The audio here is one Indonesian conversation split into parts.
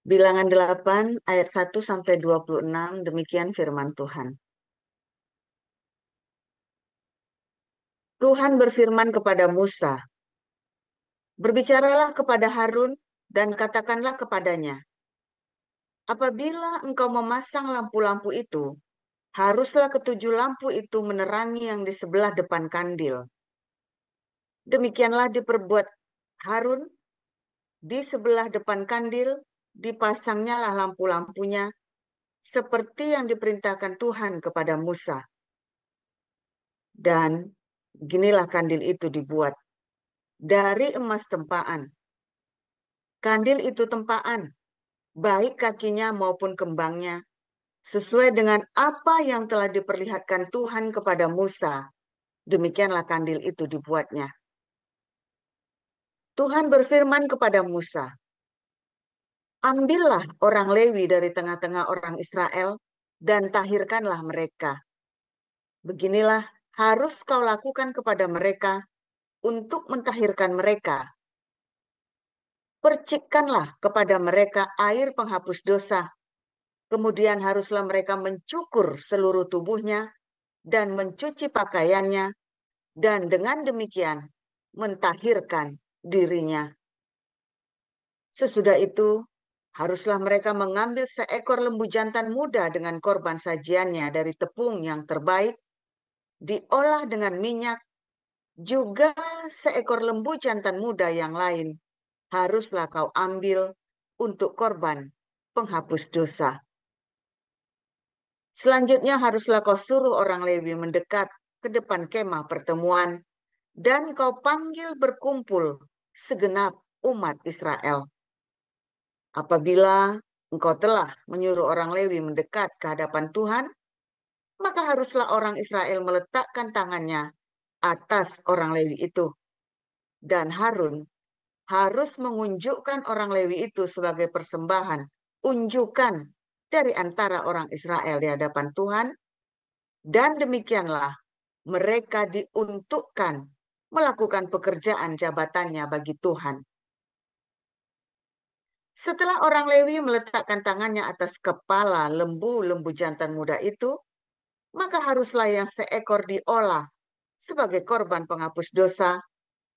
Bilangan 8 ayat 1 sampai 26 demikian firman Tuhan. Tuhan berfirman kepada Musa, "Berbicaralah kepada Harun dan katakanlah kepadanya, apabila engkau memasang lampu-lampu itu, haruslah ketujuh lampu itu menerangi yang di sebelah depan kandil. Demikianlah diperbuat Harun, di sebelah depan kandil dipasangnya lah lampu-lampunya, seperti yang diperintahkan Tuhan kepada Musa. Dan beginilah kandil itu dibuat dari emas tempaan. Kandil itu tempaan, baik kakinya maupun kembangnya, sesuai dengan apa yang telah diperlihatkan Tuhan kepada Musa. Demikianlah kandil itu dibuatnya. Tuhan berfirman kepada Musa, ambillah orang Lewi dari tengah-tengah orang Israel dan tahirkanlah mereka. Beginilah harus kau lakukan kepada mereka untuk mentahirkan mereka. Percikkanlah kepada mereka air penghapus dosa. Kemudian haruslah mereka mencukur seluruh tubuhnya dan mencuci pakaiannya, dan dengan demikian mentahirkan dirinya. Sesudah itu, haruslah mereka mengambil seekor lembu jantan muda dengan korban sajiannya dari tepung yang terbaik, diolah dengan minyak, juga seekor lembu jantan muda yang lain. Haruslah kau ambil untuk korban penghapus dosa. Selanjutnya haruslah kau suruh orang Lewi mendekat ke depan kemah pertemuan, dan kau panggil berkumpul segenap umat Israel. Apabila engkau telah menyuruh orang Lewi mendekat ke hadapan Tuhan, maka haruslah orang Israel meletakkan tangannya atas orang Lewi itu. Dan Harun harus mengunjukkan orang Lewi itu sebagai persembahan, unjukan dari antara orang Israel di hadapan Tuhan, dan demikianlah mereka diuntukkan melakukan pekerjaan jabatannya bagi Tuhan. Setelah orang Lewi meletakkan tangannya atas kepala lembu-lembu jantan muda itu, maka haruslah yang seekor diolah sebagai korban penghapus dosa,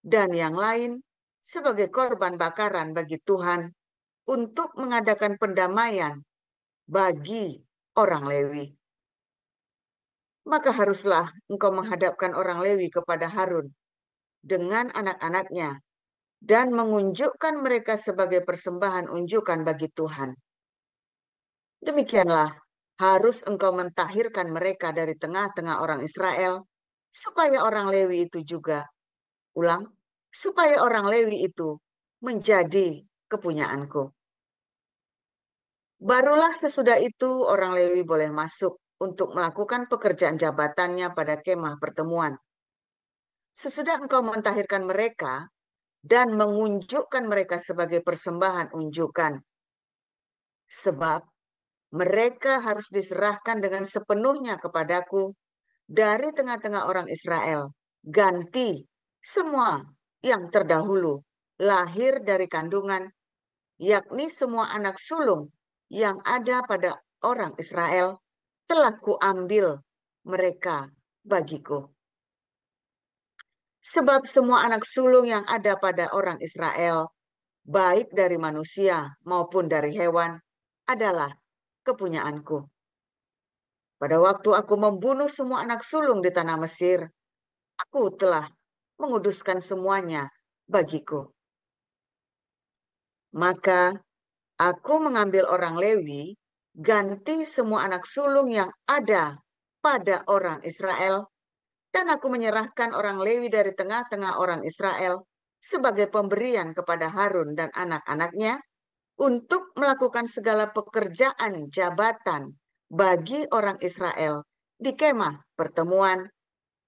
dan yang lain sebagai korban bakaran bagi Tuhan untuk mengadakan pendamaian bagi orang Lewi. Maka haruslah engkau menghadapkan orang Lewi kepada Harun dengan anak-anaknya dan mengunjukkan mereka sebagai persembahan unjukan bagi Tuhan. Demikianlah harus engkau mentahirkan mereka dari tengah-tengah orang Israel, supaya orang Lewi itu juga, supaya orang Lewi itu menjadi kepunyaanku. Barulah sesudah itu orang Lewi boleh masuk untuk melakukan pekerjaan jabatannya pada kemah pertemuan. Sesudah engkau mentahirkan mereka dan mengunjukkan mereka sebagai persembahan unjukan. Sebab mereka harus diserahkan dengan sepenuhnya kepadaku dari tengah-tengah orang Israel. Ganti semua yang terdahulu lahir dari kandungan, yakni semua anak sulung yang ada pada orang Israel, telah kuambil mereka bagiku. Sebab semua anak sulung yang ada pada orang Israel, baik dari manusia maupun dari hewan, adalah kepunyaanku. Pada waktu aku membunuh semua anak sulung di tanah Mesir, aku telah menguduskan semuanya bagiku. Maka aku mengambil orang Lewi, ganti semua anak sulung yang ada pada orang Israel, dan aku menyerahkan orang Lewi dari tengah-tengah orang Israel sebagai pemberian kepada Harun dan anak-anaknya untuk melakukan segala pekerjaan jabatan bagi orang Israel di kemah pertemuan,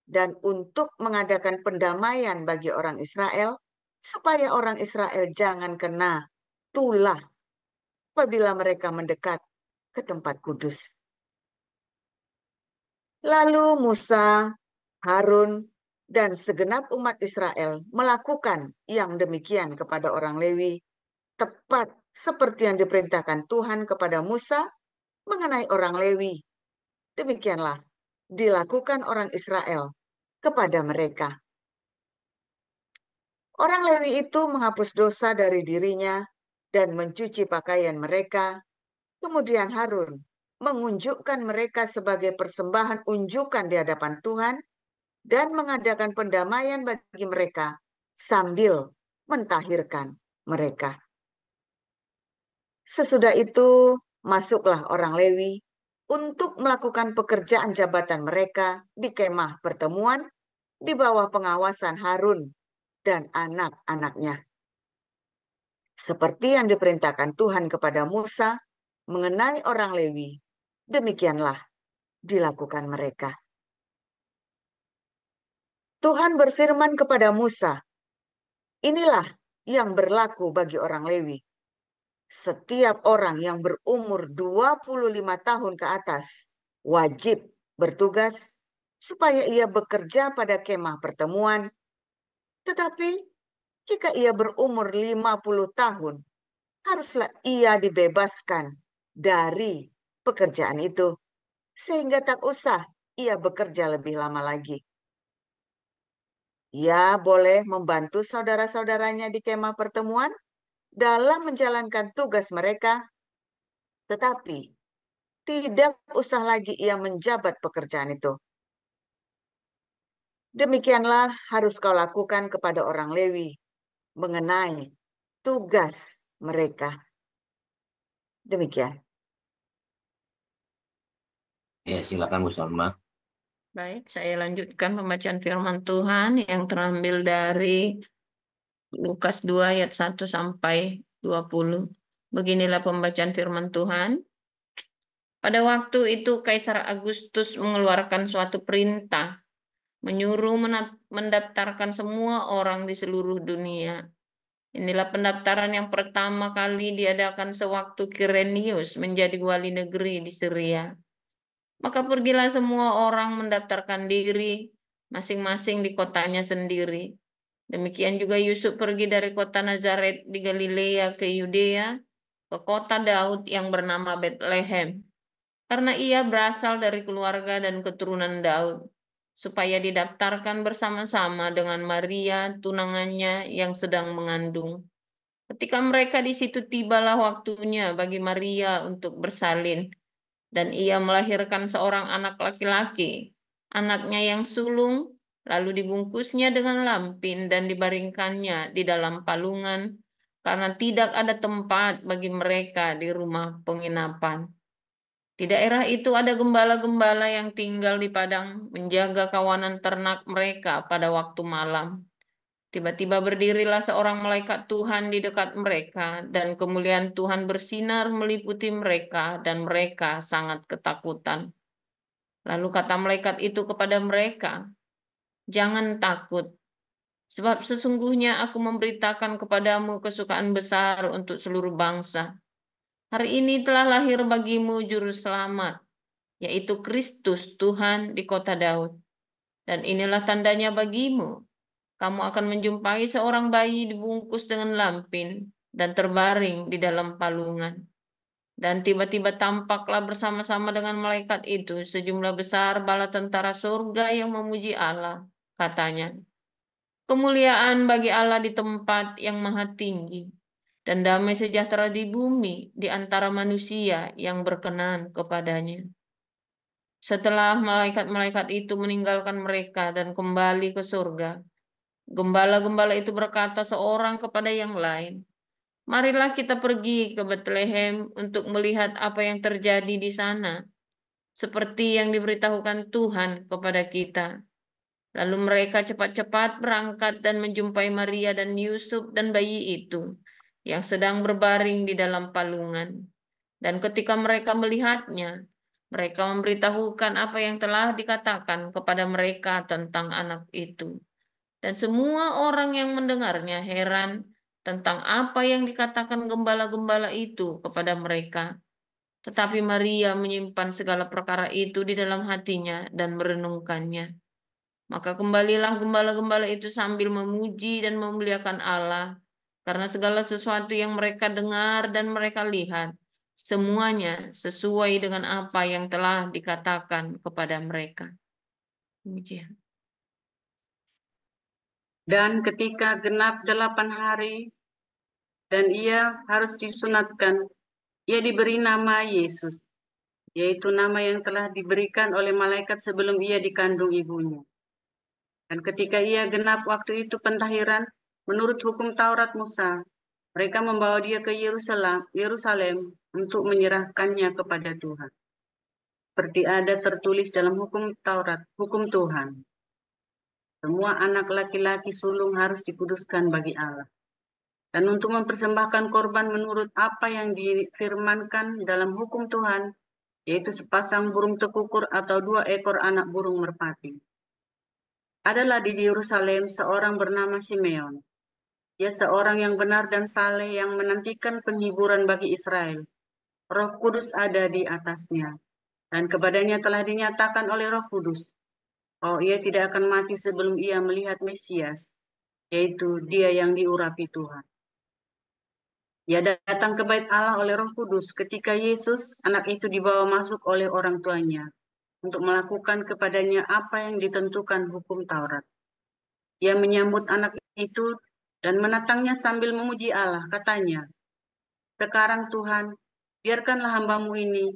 dan untuk mengadakan pendamaian bagi orang Israel, supaya orang Israel jangan kena tulah apabila mereka mendekat ke tempat kudus. Lalu Musa, Harun, dan segenap umat Israel melakukan yang demikian kepada orang Lewi, tepat seperti yang diperintahkan Tuhan kepada Musa mengenai orang Lewi. Demikianlah dilakukan orang Israel kepada mereka. Orang Lewi itu menghapus dosa dari dirinya dan mencuci pakaian mereka. Kemudian Harun mengunjukkan mereka sebagai persembahan unjukan di hadapan Tuhan dan mengadakan pendamaian bagi mereka sambil mentahirkan mereka. Sesudah itu masuklah orang Lewi untuk melakukan pekerjaan jabatan mereka di kemah pertemuan di bawah pengawasan Harun dan anak-anaknya. Seperti yang diperintahkan Tuhan kepada Musa mengenai orang Lewi, demikianlah dilakukan mereka. Tuhan berfirman kepada Musa, inilah yang berlaku bagi orang Lewi. Setiap orang yang berumur 25 tahun ke atas wajib bertugas supaya ia bekerja pada kemah pertemuan. Tetapi jika ia berumur 50 tahun, haruslah ia dibebaskan dari pekerjaan itu, sehingga tak usah ia bekerja lebih lama lagi. Ia boleh membantu saudara-saudaranya di kemah pertemuan dalam menjalankan tugas mereka, tetapi tidak usah lagi ia menjabat pekerjaan itu. Demikianlah harus kau lakukan kepada orang Lewi mengenai tugas mereka. Demikian. Ya, silakan Bu Salma. Baik, saya lanjutkan pembacaan firman Tuhan yang terambil dari Lukas 2 ayat 1 sampai 20. Beginilah pembacaan firman Tuhan. Pada waktu itu Kaisar Agustus mengeluarkan suatu perintah menyuruh mendaftarkan semua orang di seluruh dunia. Inilah pendaftaran yang pertama kali diadakan sewaktu Kirenius menjadi wali negeri di Syria. Maka pergilah semua orang mendaftarkan diri masing-masing di kotanya sendiri. Demikian juga Yusuf pergi dari kota Nazaret di Galilea ke Yudea, ke kota Daud yang bernama Bethlehem, karena ia berasal dari keluarga dan keturunan Daud, supaya didaftarkan bersama-sama dengan Maria, tunangannya yang sedang mengandung. Ketika mereka di situ, tibalah waktunya bagi Maria untuk bersalin, dan ia melahirkan seorang anak laki-laki, anaknya yang sulung, lalu dibungkusnya dengan lampin dan dibaringkannya di dalam palungan, karena tidak ada tempat bagi mereka di rumah penginapan. Di daerah itu ada gembala-gembala yang tinggal di padang menjaga kawanan ternak mereka pada waktu malam. Tiba-tiba berdirilah seorang malaikat Tuhan di dekat mereka, dan kemuliaan Tuhan bersinar meliputi mereka, dan mereka sangat ketakutan. Lalu kata malaikat itu kepada mereka, "Jangan takut, sebab sesungguhnya aku memberitakan kepadamu kesukaan besar untuk seluruh bangsa. Hari ini telah lahir bagimu juru selamat, yaitu Kristus Tuhan di kota Daud. Dan inilah tandanya bagimu. Kamu akan menjumpai seorang bayi dibungkus dengan lampin dan terbaring di dalam palungan." Dan tiba-tiba tampaklah bersama-sama dengan malaikat itu sejumlah besar bala tentara surga yang memuji Allah. Katanya, "Kemuliaan bagi Allah di tempat yang maha tinggi, dan damai sejahtera di bumi di antara manusia yang berkenan kepadanya." Setelah malaikat-malaikat itu meninggalkan mereka dan kembali ke surga, gembala-gembala itu berkata seorang kepada yang lain, "Marilah kita pergi ke Bethlehem untuk melihat apa yang terjadi di sana, seperti yang diberitahukan Tuhan kepada kita." Lalu mereka cepat-cepat berangkat dan menjumpai Maria dan Yusuf dan bayi itu yang sedang berbaring di dalam palungan. Dan ketika mereka melihatnya, mereka memberitahukan apa yang telah dikatakan kepada mereka tentang anak itu. Dan semua orang yang mendengarnya heran tentang apa yang dikatakan gembala-gembala itu kepada mereka. Tetapi Maria menyimpan segala perkara itu di dalam hatinya dan merenungkannya. Maka kembalilah gembala-gembala itu sambil memuji dan memuliakan Allah Karena segala sesuatu yang mereka dengar dan mereka lihat, semuanya sesuai dengan apa yang telah dikatakan kepada mereka. Demikian. Dan ketika genap 8 hari, dan ia harus disunatkan, ia diberi nama Yesus, yaitu nama yang telah diberikan oleh malaikat sebelum ia dikandung ibunya. Dan ketika ia genap waktu itu pentahiran, menurut hukum Taurat Musa, mereka membawa dia ke Yerusalem untuk menyerahkannya kepada Tuhan. Seperti ada tertulis dalam hukum Taurat, hukum Tuhan. Semua anak laki-laki sulung harus dikuduskan bagi Allah. Dan untuk mempersembahkan korban menurut apa yang difirmankan dalam hukum Tuhan, yaitu sepasang burung tekukur atau 2 ekor anak burung merpati. Adalah di Yerusalem seorang bernama Simeon. Ia seorang yang benar dan saleh yang menantikan penghiburan bagi Israel. Roh Kudus ada di atasnya. Dan kepadanya telah dinyatakan oleh Roh Kudus, bahwa ia tidak akan mati sebelum ia melihat Mesias, yaitu dia yang diurapi Tuhan. Ia datang ke bait Allah oleh Roh Kudus ketika Yesus, anak itu dibawa masuk oleh orang tuanya, untuk melakukan kepadanya apa yang ditentukan hukum Taurat. Ia menyambut anak itu dan menatangnya sambil memuji Allah, katanya, "Sekarang Tuhan, biarkanlah hambamu ini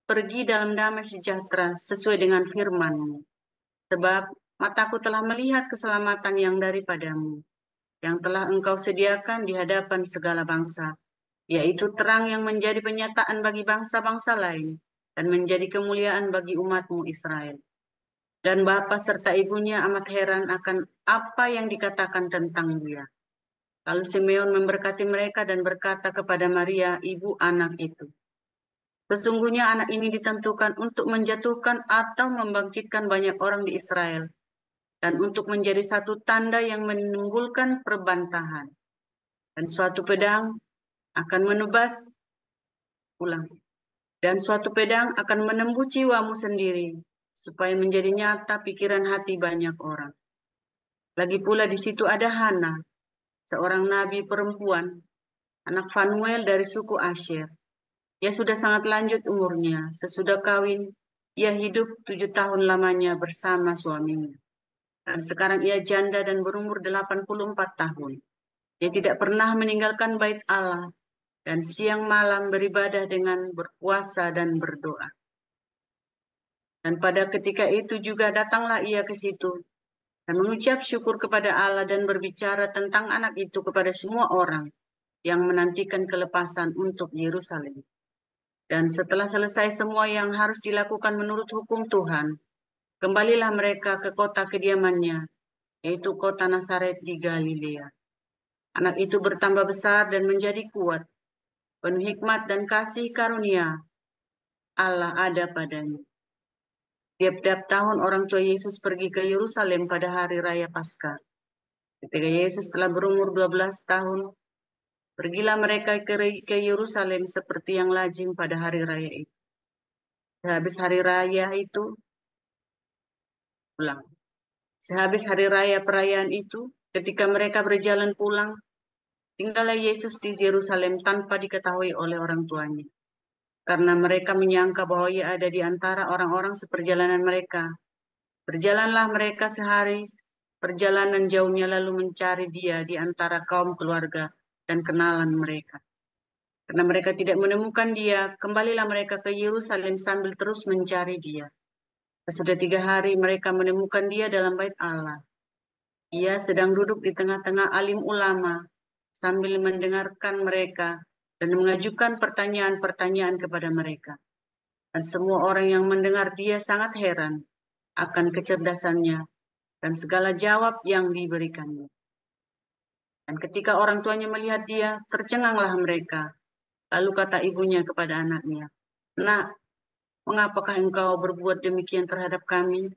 pergi dalam damai sejahtera sesuai dengan firman-Mu. Sebab mataku telah melihat keselamatan yang daripadamu, yang telah Engkau sediakan di hadapan segala bangsa, yaitu terang yang menjadi penyataan bagi bangsa-bangsa lain dan menjadi kemuliaan bagi umat-Mu Israel." Dan bapa serta ibunya amat heran akan apa yang dikatakan tentang dia. Lalu Simeon memberkati mereka dan berkata kepada Maria, ibu anak itu, "Sesungguhnya anak ini ditentukan untuk menjatuhkan atau membangkitkan banyak orang di Israel, dan untuk menjadi satu tanda yang menimbulkan perbantahan. Dan suatu pedang akan menebas dan suatu pedang akan menembus jiwamu sendiri, supaya menjadi nyata pikiran hati banyak orang." Lagi pula di situ ada Hana, seorang nabi perempuan, anak Fanuel dari suku Asher. Ia sudah sangat lanjut umurnya. Sesudah kawin, ia hidup 7 tahun lamanya bersama suaminya. Dan sekarang ia janda dan berumur 84 tahun. Ia tidak pernah meninggalkan bait Allah dan siang malam beribadah dengan berpuasa dan berdoa. Dan pada ketika itu juga datanglah ia ke situ dan mengucap syukur kepada Allah dan berbicara tentang anak itu kepada semua orang yang menantikan kelepasan untuk Yerusalem. Dan setelah selesai semua yang harus dilakukan menurut hukum Tuhan, kembalilah mereka ke kota kediamannya, yaitu kota Nazaret di Galilea. Anak itu bertambah besar dan menjadi kuat, penuh hikmat dan kasih karunia Allah ada padanya. Tiap-tiap tahun orang tua Yesus pergi ke Yerusalem pada hari raya Paskah. Ketika Yesus telah berumur 12 tahun, pergilah mereka ke Yerusalem seperti yang lazim pada hari raya itu. Sehabis hari raya perayaan itu, ketika mereka berjalan pulang, tinggallah Yesus di Yerusalem tanpa diketahui oleh orang tuanya. Karena mereka menyangka bahwa ia ada di antara orang-orang seperjalanan mereka. Berjalanlah mereka sehari perjalanan jauhnya lalu mencari dia di antara kaum keluarga dan kenalan mereka. Karena mereka tidak menemukan dia, kembalilah mereka ke Yerusalem sambil terus mencari dia. Sesudah 3 hari mereka menemukan dia dalam bait Allah. Ia sedang duduk di tengah-tengah alim ulama sambil mendengarkan mereka dan mengajukan pertanyaan-pertanyaan kepada mereka. Dan semua orang yang mendengar dia sangat heran akan kecerdasannya dan segala jawab yang diberikannya. Dan ketika orang tuanya melihat dia, tercenganglah mereka. Lalu kata ibunya kepada anaknya, "Nak, mengapakah engkau berbuat demikian terhadap kami?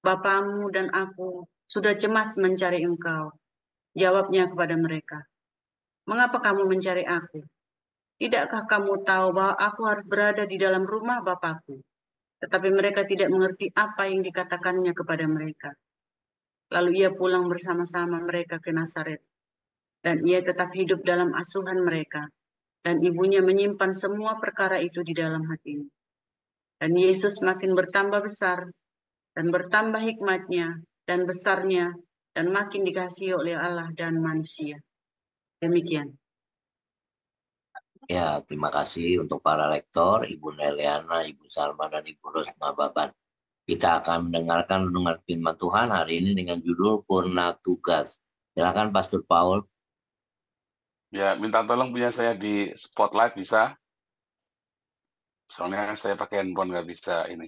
Bapamu dan aku sudah cemas mencari engkau." Jawabnya kepada mereka, "Mengapa kamu mencari aku? Tidakkah kamu tahu bahwa aku harus berada di dalam rumah Bapakku?" Tetapi mereka tidak mengerti apa yang dikatakannya kepada mereka. Lalu ia pulang bersama-sama mereka ke Nazaret. dan ia tetap hidup dalam asuhan mereka. Dan ibunya menyimpan semua perkara itu di dalam hatinya. Dan Yesus makin bertambah besar, dan bertambah hikmatnya, dan besarnya, dan makin dikasihi oleh Allah dan manusia. Demikian. Ya, terima kasih untuk para lektor, Ibu Neliana, Ibu Salma, dan Ibu Rosma Baban. Kita akan mendengarkan renungan firman Tuhan hari ini dengan judul Purna Tugas. Silakan Pastor Paul. Ya, minta tolong punya saya di spotlight bisa? Soalnya saya pakai handphone nggak bisa ini.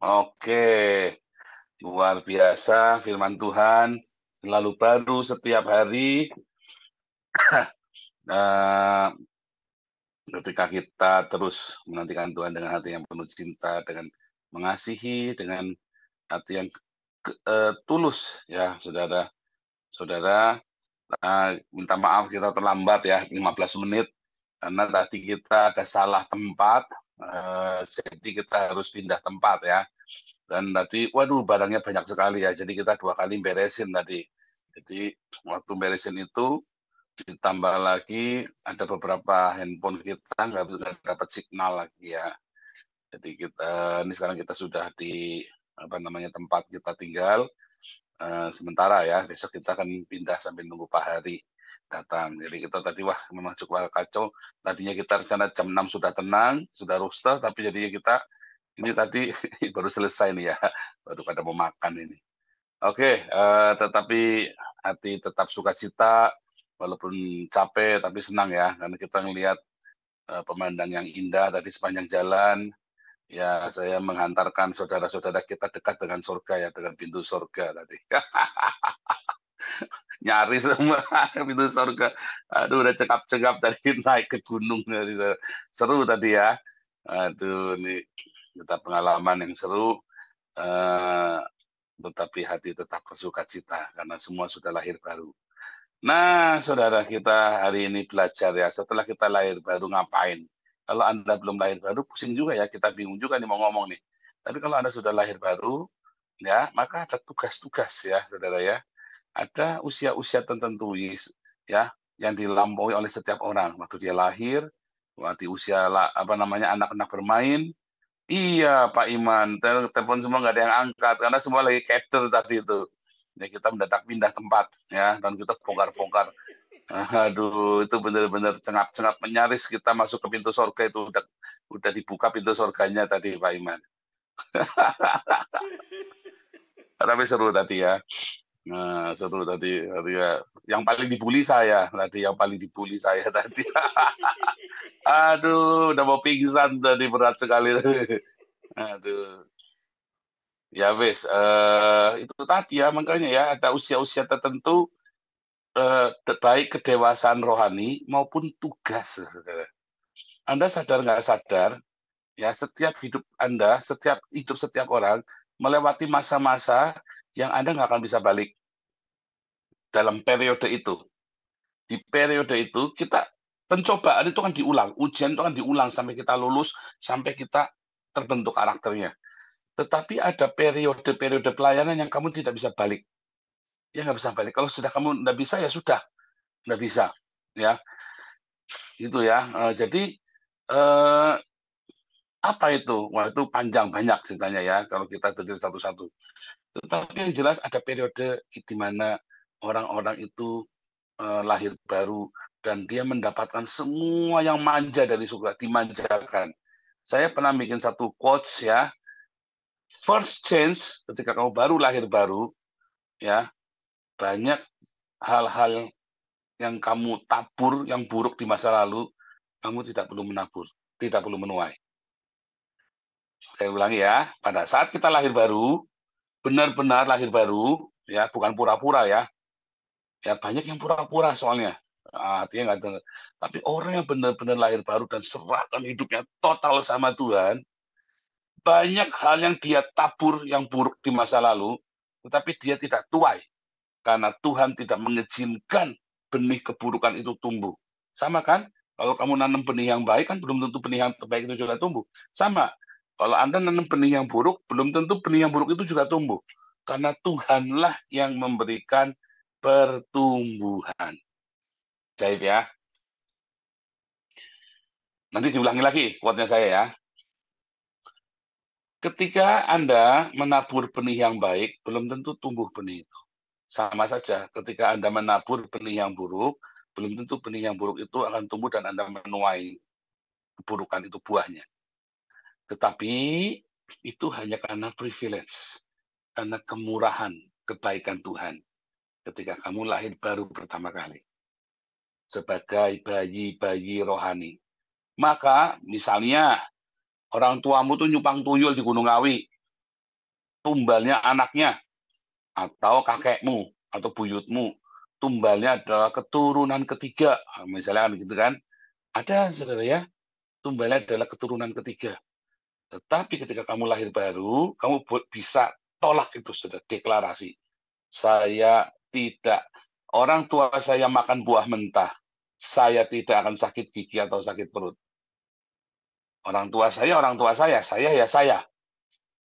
Oke, luar biasa firman Tuhan selalu baru setiap hari. Ketika kita terus menantikan Tuhan dengan hati yang penuh cinta, dengan mengasihi, dengan hati yang tulus, ya saudara. Saudara, minta maaf kita terlambat ya 15 menit karena tadi kita ada salah tempat, jadi kita harus pindah tempat ya. Dan tadi, waduh barangnya banyak sekali ya, jadi kita 2 kali beresin tadi. Jadi waktu beresin itu ditambah lagi ada beberapa handphone kita nggak dapat signal lagi ya. Jadi kita ini sekarang kita sudah di tempat kita tinggal. Sementara ya, besok kita akan pindah sambil nunggu Pak Hari datang. Jadi kita tadi memang cukup kacau. Tadinya kita rencana jam 6 sudah tenang, sudah roster, tapi jadinya kita ini tadi baru selesai nih ya, baru pada mau makan ini. Oke, tetapi hati tetap sukacita, walaupun capek tapi senang ya, karena kita ngelihat pemandangan yang indah tadi sepanjang jalan. Ya, saya menghantarkan saudara-saudara kita dekat dengan surga ya, dengan pintu surga tadi. Nyaris semua pintu surga. Aduh, udah cekap-cekap tadi naik ke gunung. Seru tadi ya. Aduh, ini kita pengalaman yang seru. Tetapi hati tetap bersukacita karena semua sudah lahir baru. Nah, saudara kita hari ini belajar ya, setelah kita lahir baru ngapain? Kalau Anda belum lahir baru, pusing juga ya, kita bingung juga nih mau ngomong nih. Tapi kalau Anda sudah lahir baru, ya, maka ada tugas-tugas ya, saudara ya. Ada usia-usia tertentu ya, yang dilampaui oleh setiap orang. Waktu dia lahir, waktu usia anak-anak bermain. Iya, Pak Iman, telepon semua nggak ada yang angkat, karena semua lagi capture tadi itu. Ya, kita mendadak pindah tempat, ya, dan kita bongkar-bongkar. Aduh, itu benar-benar cengap-cengap nyaris kita masuk ke pintu surga itu udah dibuka pintu surganya tadi Pak Iman. Tapi seru tadi ya. Nah, seru tadi ya. Yang paling dibully saya tadi, tadi. Aduh, udah mau pingsan tadi, berat sekali. Aduh. Ya wes, itu tadi ya, makanya ya ada usia-usia tertentu, baik kedewasaan rohani maupun tugas. Anda sadar nggak sadar, ya setiap hidup Anda, setiap orang melewati masa-masa yang Anda nggak akan bisa balik dalam periode itu. Di periode itu kita pencobaan itu kan diulang, ujian itu kan diulang sampai kita lulus, sampai kita terbentuk karakternya. Tetapi ada periode-periode pelayanan yang kamu tidak bisa balik. Ya nggak bisa balik. Kalau sudah kamu nggak bisa, ya sudah. Nggak bisa. Ya, gitu ya. Jadi, apa itu? Wah, itu panjang banyak ceritanya ya, kalau kita detail satu-satu. Tetapi yang jelas ada periode di mana orang-orang itu lahir baru, dan dia mendapatkan semua yang manja dari surga, dimanjakan. Saya pernah bikin satu quotes ya, first change, ketika kamu baru lahir baru, ya, banyak hal-hal yang kamu tabur, yang buruk di masa lalu, kamu tidak perlu menabur, tidak perlu menuai. Saya ulangi ya, pada saat kita lahir baru, benar-benar lahir baru, ya, bukan pura-pura ya. Ya, banyak yang pura-pura soalnya. Artinya nggak ada. Tapi orang yang benar-benar lahir baru dan serahkan hidupnya total sama Tuhan, banyak hal yang dia tabur yang buruk di masa lalu, tetapi dia tidak tuai, karena Tuhan tidak mengizinkan benih keburukan itu tumbuh. Sama kan? Kalau kamu nanam benih yang baik kan belum tentu benih yang baik itu juga tumbuh. Sama. Kalau Anda nanam benih yang buruk, belum tentu benih yang buruk itu juga tumbuh. Karena Tuhanlah yang memberikan pertumbuhan. Jadi ya. Nanti diulangi lagi quote-nya saya ya. Ketika Anda menabur benih yang baik, belum tentu tumbuh benih itu. Sama saja, ketika Anda menabur benih yang buruk, belum tentu benih yang buruk itu akan tumbuh dan Anda menuai keburukan itu buahnya. Tetapi itu hanya karena privilege, karena kemurahan, kebaikan Tuhan. Ketika kamu lahir baru pertama kali, sebagai bayi-bayi rohani. Maka misalnya orang tuamu tuh nyupang tuyul di Gunung Ngawi, tumbalnya anaknya, atau kakekmu, atau buyutmu, tumbalnya adalah keturunan ketiga. Misalnya begitu kan. Ada, saudara ya, tumbalnya adalah keturunan ketiga. Tetapi ketika kamu lahir baru, kamu bisa tolak itu, saudara, deklarasi. Saya tidak, orang tua saya makan buah mentah, saya tidak akan sakit gigi atau sakit perut. Orang tua saya ya saya.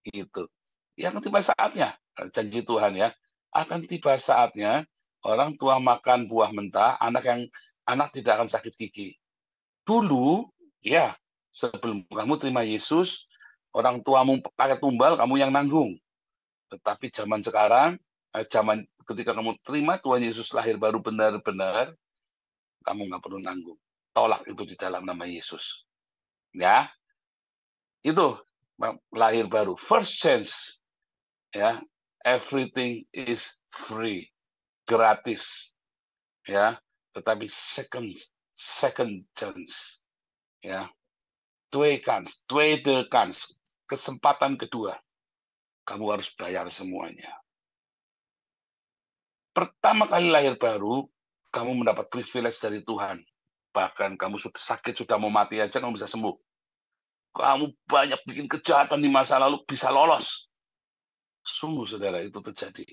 Gitu. Yang tiba saatnya, janji Tuhan ya, akan tiba saatnya orang tua makan buah mentah, anak tidak akan sakit gigi. Dulu, ya, sebelum kamu terima Yesus, orang tuamu pakai tumbal, kamu yang nanggung. Tetapi zaman sekarang, zaman ketika kamu terima Tuhan Yesus lahir baru benar-benar, kamu nggak perlu nanggung. Tolak itu di dalam nama Yesus. Ya, itu lahir baru. First chance, ya, everything is free, gratis, ya. Tetapi second chance, ya, tweede kans, kesempatan kedua, kamu harus bayar semuanya. Pertama kali lahir baru, kamu mendapat privilege dari Tuhan. Bahkan kamu sudah sakit, sudah mau mati aja, kamu bisa sembuh. Kamu banyak bikin kejahatan di masa lalu, bisa lolos. Sungguh, saudara, itu terjadi.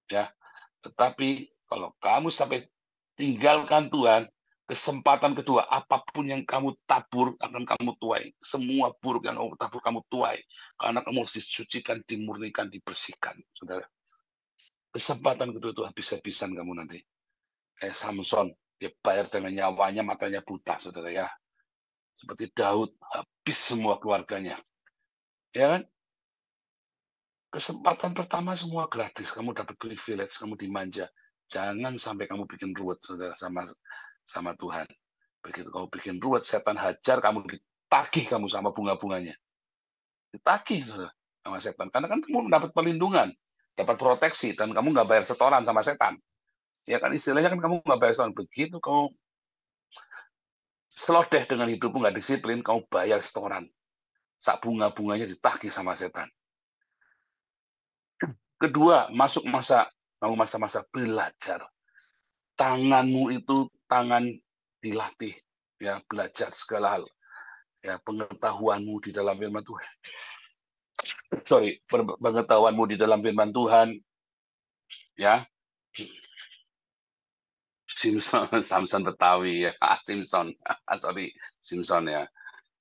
Ya, tetapi kalau kamu sampai tinggalkan Tuhan, kesempatan kedua, apapun yang kamu tabur akan kamu tuai. Semua buruk yang kamu tabur, kamu tuai. Karena kamu harus disucikan, dimurnikan, dibersihkan, saudara. Kesempatan kedua itu habis-habisan kamu nanti. Kayak Samson, dia bayar dengan nyawanya, matanya buta, saudara ya. Seperti Daud, habis semua keluarganya. Ya kan? Kesempatan pertama semua gratis, kamu dapat privilege, kamu dimanja. Jangan sampai kamu bikin ruwet, saudara, sama Tuhan. Begitu kamu bikin ruwet, setan hajar, kamu ditagih kamu sama bunga-bunganya. Ditagih, saudara, sama setan. Karena kan kamu mendapat perlindungan, dapat proteksi, dan kamu nggak bayar setoran sama setan. Ya kan, istilahnya kan kamu nggak bayar setoran. Begitu kamu selodeh dengan hidupmu, nggak disiplin, kamu bayar setoran. Sak bunga-bunganya ditagih sama setan. Kedua, masuk masa-masa belajar. Tanganmu itu tangan dilatih, ya, belajar segala hal. Ya, pengetahuanmu di dalam firman Tuhan. Pengetahuanmu di dalam firman Tuhan, ya. Samson Betawi ya, Simpson ya.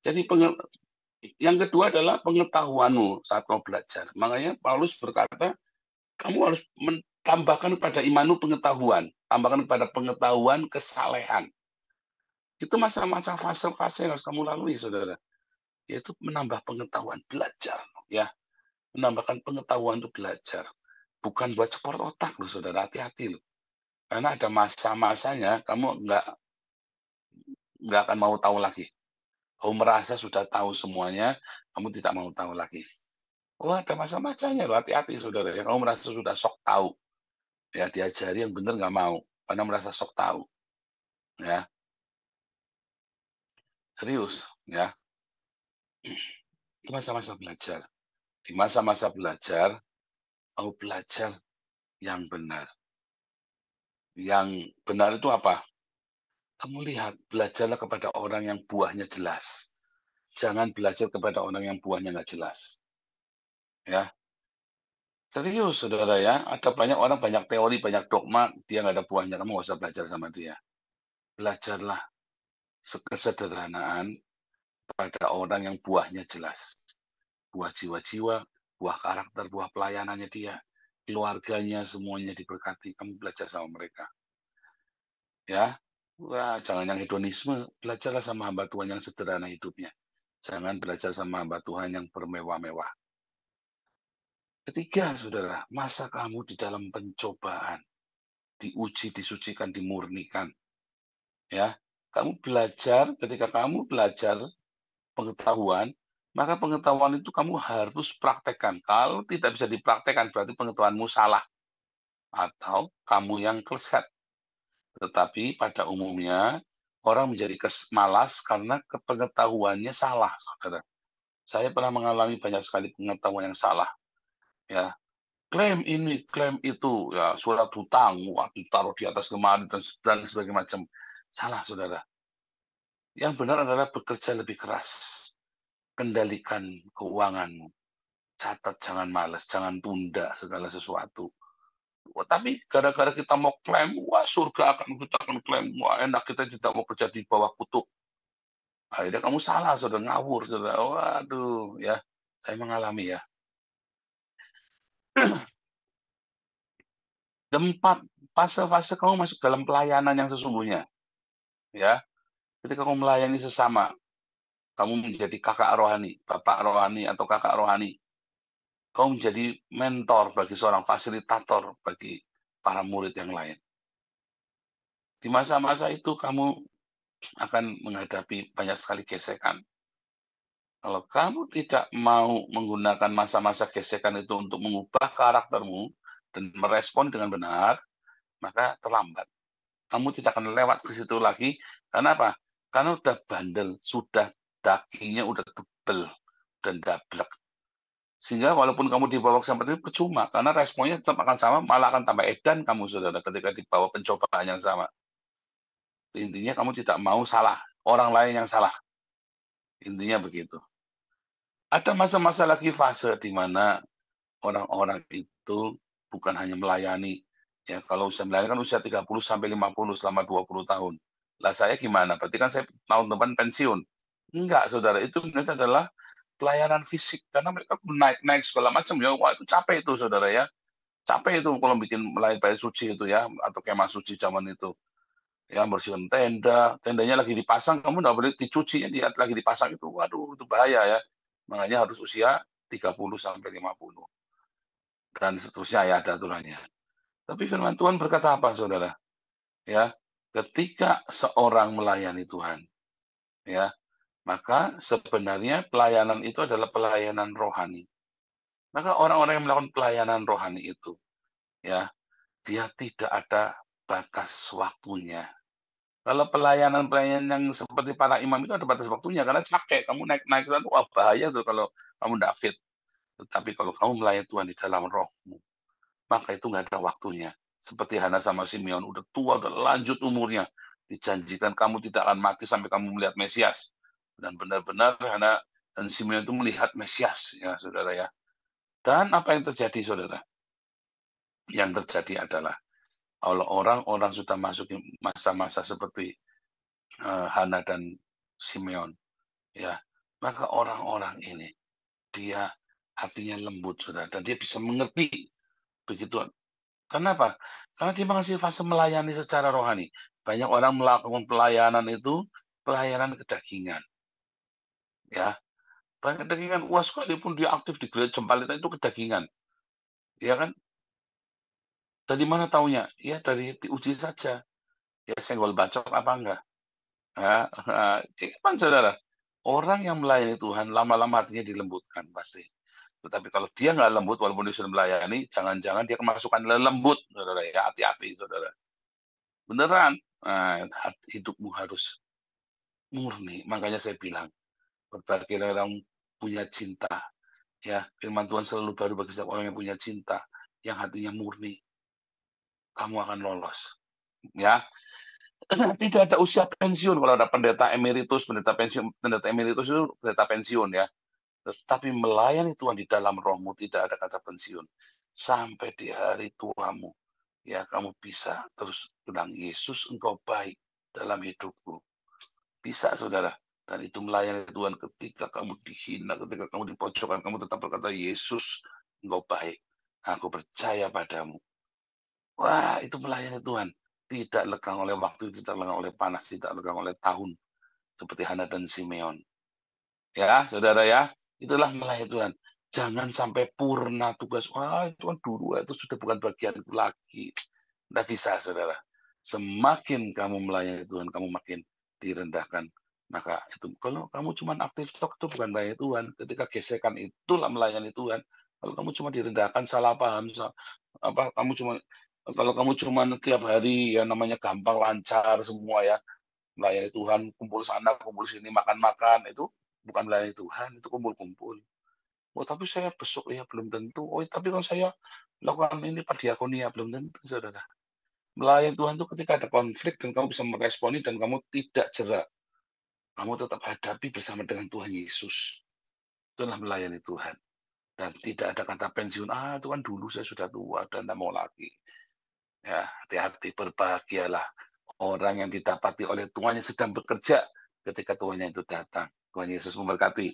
Jadi yang kedua adalah pengetahuanmu saat kau belajar. Makanya Paulus berkata, kamu harus tambahkan pada imanmu pengetahuan, tambahkan pada pengetahuan kesalehan. Itu masa-masa fase-fase yang harus kamu lalui, saudara. Yaitu menambah pengetahuan, belajar, ya. Menambahkan pengetahuan untuk belajar. Bukan buat sport otak loh, saudara. Hati-hati loh. Karena ada masa-masanya kamu nggak akan mau tahu lagi. Kamu merasa sudah tahu semuanya, kamu tidak mau tahu lagi. Oh, ada masa-masanya loh, hati-hati, saudara. Ya, kamu merasa sudah sok tahu. Ya, diajari yang benar nggak mau, karena merasa sok tahu. Ya, serius, ya. Itu masa-masa belajar. Di masa-masa belajar, kamu belajar yang benar. Yang benar itu apa? Kamu lihat, belajarlah kepada orang yang buahnya jelas. Jangan belajar kepada orang yang buahnya nggak jelas. Ya, Serius, saudara ya. Ada banyak orang, banyak teori, banyak dogma, dia nggak ada buahnya. Kamu nggak usah belajar sama dia. Belajarlah kesederhanaan pada orang yang buahnya jelas. Buah jiwa-jiwa, buah karakter, buah pelayanannya dia. Keluarganya semuanya diberkati. Kamu belajar sama mereka. Ya, wah, jangan yang hedonisme. Belajarlah sama hamba Tuhan yang sederhana hidupnya. Jangan belajar sama hamba Tuhan yang bermewah-mewah. Ketiga, saudara, masa kamu di dalam pencobaan, diuji, disucikan, dimurnikan. Ya, kamu belajar, ketika kamu belajar pengetahuan, maka pengetahuan itu kamu harus praktekkan. Kalau tidak bisa dipraktekkan, berarti pengetahuanmu salah. Atau kamu yang kleset. Tetapi pada umumnya, orang menjadi malas karena pengetahuannya salah, saudara. Saya pernah mengalami banyak sekali pengetahuan yang salah. Ya, klaim ini, klaim itu, ya surat hutang, wah, ditaruh di atas lemari dan sebagainya macam. Salah, saudara. Yang benar adalah bekerja lebih keras. Kendalikan keuanganmu. Catat, jangan malas, jangan tunda segala sesuatu. Wah, tapi gara-gara kita mau klaim, wah surga kita akan klaim, wah enak, kita tidak mau kerja di bawah kutuk. Akhirnya kamu salah, saudara, ngawur, saudara. Waduh, ya, saya mengalami ya. Keempat, fase-fase kamu masuk dalam pelayanan yang sesungguhnya. Ya, ketika kamu melayani sesama, kamu menjadi kakak rohani, bapak rohani, atau kakak rohani. Kamu menjadi mentor bagi seorang fasilitator bagi para murid yang lain. Di masa-masa itu kamu akan menghadapi banyak sekali gesekan. Kalau kamu tidak mau menggunakan masa-masa gesekan itu untuk mengubah karaktermu dan merespon dengan benar, maka terlambat. Kamu tidak akan lewat ke situ lagi. Karena apa? Karena udah bandel, sudah dagingnya udah tebel dan dablek. Sehingga walaupun kamu dibawa ke seperti itu percuma, karena responnya tetap akan sama, malah akan tambah edan kamu, saudara, ketika dibawa pencobaan yang sama. Intinya kamu tidak mau salah, orang lain yang salah. Intinya begitu. Ada masa-masa lagi fase di mana orang-orang itu bukan hanya melayani. Ya, kalau usia melayani kan usia 30 sampai 50 selama 20 tahun. Lah saya gimana? Berarti kan saya tahun depan pensiun. Enggak, saudara. Itu sebenarnya adalah pelayanan fisik. Karena mereka naik-naik segala macam. Ya, wah, itu capek itu, saudara ya. Capek itu kalau bikin melayani bait suci itu ya. Atau kemah suci zaman itu. Ya, bersihkan tenda. Tendanya lagi dipasang, kamu nggak boleh dicuci. Dia lagi dipasang itu. Waduh, itu bahaya ya. Makanya harus usia 30 sampai 50. Dan seterusnya ya ada aturannya. Tapi firman Tuhan berkata apa, saudara? Ya, ketika seorang melayani Tuhan, ya, maka sebenarnya pelayanan itu adalah pelayanan rohani. Maka orang-orang yang melakukan pelayanan rohani itu, ya, dia tidak ada batas waktunya. Kalau pelayanan-pelayanan yang seperti para imam itu ada batas waktunya, karena capek, kamu naik-naik itu, wah bahaya tuh kalau kamu tidak fit. Tetapi kalau kamu melayani Tuhan di dalam rohmu, maka itu nggak ada waktunya. Seperti Hana sama Simeon, udah tua, udah lanjut umurnya. Dijanjikan kamu tidak akan mati sampai kamu melihat Mesias. Dan benar-benar Hana dan Simeon itu melihat Mesias, ya saudara ya. Dan apa yang terjadi, saudara? Yang terjadi adalah, kalau orang-orang sudah masuk masa-masa seperti Hana dan Simeon, ya, maka orang-orang ini, dia hatinya lembut, saudara. Dan dia bisa mengerti begitu. Kenapa? Karena dia masih fase melayani secara rohani. Banyak orang melakukan pelayanan itu, pelayanan kedagingan. Ya, banyak kedagingan. Wah, sekalipun dia aktif di gereja Jempalitan itu kedagingan. Ya kan? Dari mana taunya? Ya, dari diuji saja. Ya, senggol bacok apa enggak? Ya, kan, saudara? Orang yang melayani Tuhan, lama-lama hatinya dilembutkan pasti. Tetapi kalau dia nggak lembut, walaupun dia sudah melayani, jangan-jangan dia kemasukan lembut, saudara. Ya, hati-hati, saudara. Beneran, hidupmu harus murni. Makanya saya bilang, berbagai orang punya cinta. Ya, firman Tuhan selalu baru bagi setiap orang yang punya cinta, yang hatinya murni. Kamu akan lolos. Ya, tidak ada usia pensiun. Kalau ada pendeta emeritus itu pendeta pensiun ya. Tetapi melayani Tuhan di dalam rohmu tidak ada kata pensiun. sampai di hari tuamu. Ya, kamu bisa terus bilang, Yesus engkau baik dalam hidupku. Bisa, saudara. Dan itu melayani Tuhan ketika kamu dihina, ketika kamu dipojokkan, kamu tetap berkata, Yesus engkau baik. Aku percaya padamu. Wah, itu melayani Tuhan. Tidak lekang oleh waktu, tidak lekang oleh panas, tidak lekang oleh tahun. Seperti Hana dan Simeon. Ya, saudara ya. Itulah melayani Tuhan. Jangan sampai purna tugas. Wah, itu kan dulu, itu sudah bukan bagianku lagi. Tidak bisa, saudara. Semakin kamu melayani Tuhan, kamu makin direndahkan. Maka itu, kalau kamu cuma aktif tok, itu bukan melayani Tuhan. Ketika gesekan itulah melayani Tuhan. Kalau kamu cuma direndahkan, salah paham, kalau kamu cuma setiap hari ya namanya gampang lancar semua ya, melayani Tuhan, kumpul sana, kumpul sini, makan-makan, itu bukan melayani Tuhan, itu kumpul-kumpul. Oh, tapi saya besok ya belum tentu. Oh, tapi kan saya lakukan ini pada diakonia belum tentu, saudara. Melayani Tuhan itu ketika ada konflik dan kamu bisa meresponi dan kamu tidak jerak. Kamu tetap hadapi bersama dengan Tuhan Yesus. Itulah melayani Tuhan. Dan tidak ada kata pensiun. Itu kan dulu saya sudah tua dan tidak mau lagi. Ya, hati-hati, berbahagialah orang yang didapati oleh Tuhan yang sedang bekerja ketika Tuhannya itu datang. Tuhan Yesus memberkati.